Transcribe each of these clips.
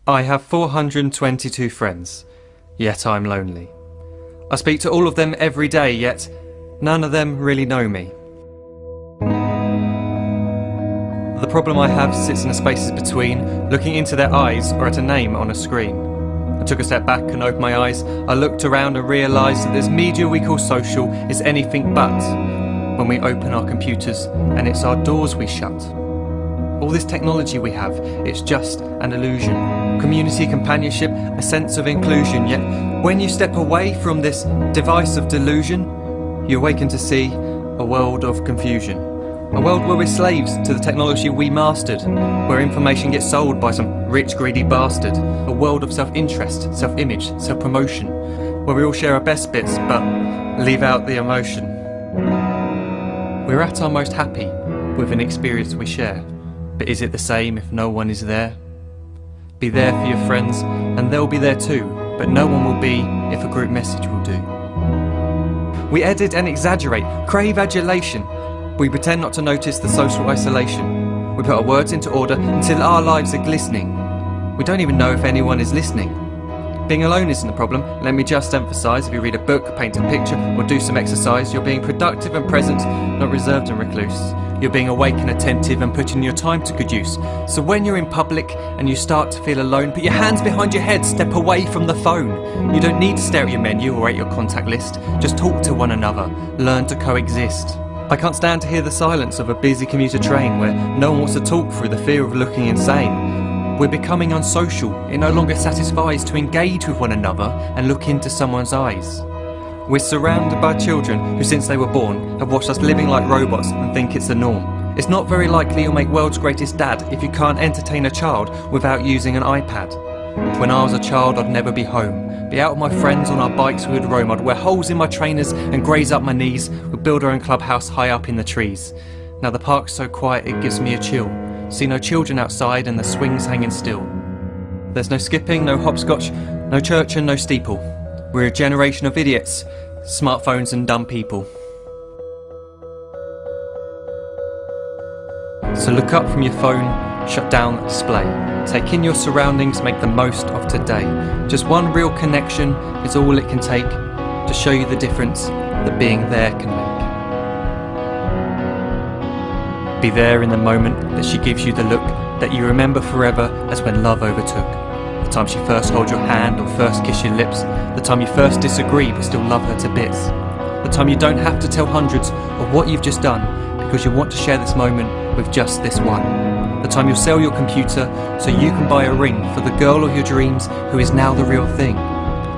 I have 422 friends, yet I'm lonely. I speak to all of them every day, yet none of them really know me. The problem I have sits in the spaces between, looking into their eyes or at a name on a screen. I took a step back and opened my eyes. I looked around and realised that this media we call social is anything but when we open our computers and it's our doors we shut. All this technology we have, it's just an illusion. Community, companionship, a sense of inclusion. Yet when you step away from this device of delusion, you awaken to see a world of confusion. A world where we're slaves to the technology we mastered, where information gets sold by some rich, greedy bastard. A world of self-interest, self-image, self-promotion, where we all share our best bits but leave out the emotion. We're at our most happy with an experience we share. But is it the same if no one is there? Be there for your friends and they'll be there too, but no one will be if a group message will do. We edit and exaggerate, crave adulation. We pretend not to notice the social isolation. We put our words into order until our lives are glistening. We don't even know if anyone is listening. Being alone isn't the problem, let me just emphasise. If you read a book, paint a picture or do some exercise, you're being productive and present, not reserved and recluse. You're being awake and attentive and putting your time to good use. So when you're in public and you start to feel alone, put your hands behind your head, step away from the phone. You don't need to stare at your menu or at your contact list. Just talk to one another, learn to coexist. I can't stand to hear the silence of a busy commuter train where no one wants to talk through the fear of looking insane. We're becoming unsocial. It no longer satisfies to engage with one another and look into someone's eyes. We're surrounded by children who since they were born have watched us living like robots and think it's the norm. It's not very likely you'll make world's greatest dad if you can't entertain a child without using an iPad. When I was a child I'd never be home. Be out with my friends on our bikes we would roam. I'd wear holes in my trainers and graze up my knees. We'd build our own clubhouse high up in the trees. Now the park's so quiet it gives me a chill. See no children outside and the swings hanging still. There's no skipping, no hopscotch, no church and no steeple. We're a generation of idiots, smartphones and dumb people. So look up from your phone, shut down the display. Take in your surroundings, make the most of today. Just one real connection is all it can take to show you the difference that being there can make. Be there in the moment that she gives you the look that you remember forever as when love overtook. The time she first holds your hand or first kiss your lips. The time you first disagree but still love her to bits. The time you don't have to tell hundreds of what you've just done because you want to share this moment with just this one. The time you'll sell your computer so you can buy a ring for the girl of your dreams who is now the real thing.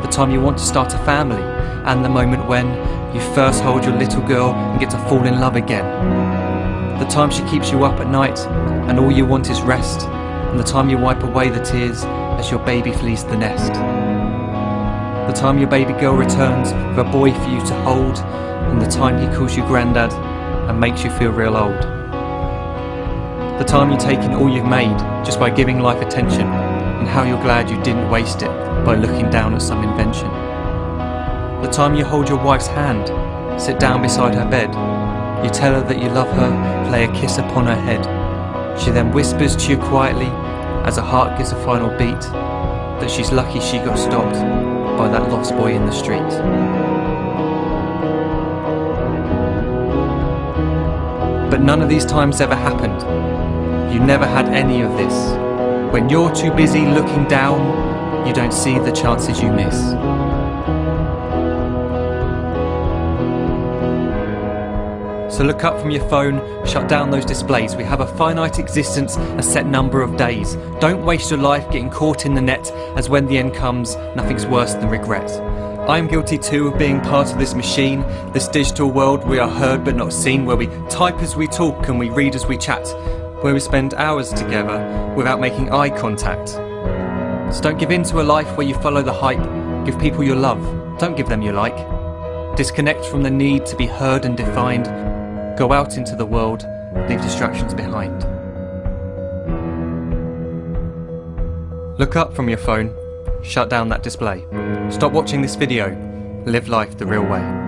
The time you want to start a family and the moment when you first hold your little girl and get to fall in love again. The time she keeps you up at night and all you want is rest, and the time you wipe away the tears as your baby flees the nest. The time your baby girl returns with a boy for you to hold, and the time he calls you granddad and makes you feel real old. The time you take in all you've made just by giving life attention, and how you're glad you didn't waste it by looking down at some invention. The time you hold your wife's hand, sit down beside her bed, you tell her that you love her, play a kiss upon her head. She then whispers to you quietly, as her heart gives a final beat, that she's lucky she got stopped by that lost boy in the street. But none of these times ever happened. You never had any of this. When you're too busy looking down, you don't see the chances you miss. So look up from your phone, shut down those displays. We have a finite existence, a set number of days. Don't waste your life getting caught in the net, as when the end comes, nothing's worse than regret. I'm guilty too of being part of this machine, this digital world we are heard but not seen, where we type as we talk and we read as we chat, where we spend hours together without making eye contact. So don't give in to a life where you follow the hype. Give people your love, don't give them your like. Disconnect from the need to be heard and defined. Go out into the world, leave distractions behind. Look up from your phone, shut down that display. Stop watching this video, live life the real way.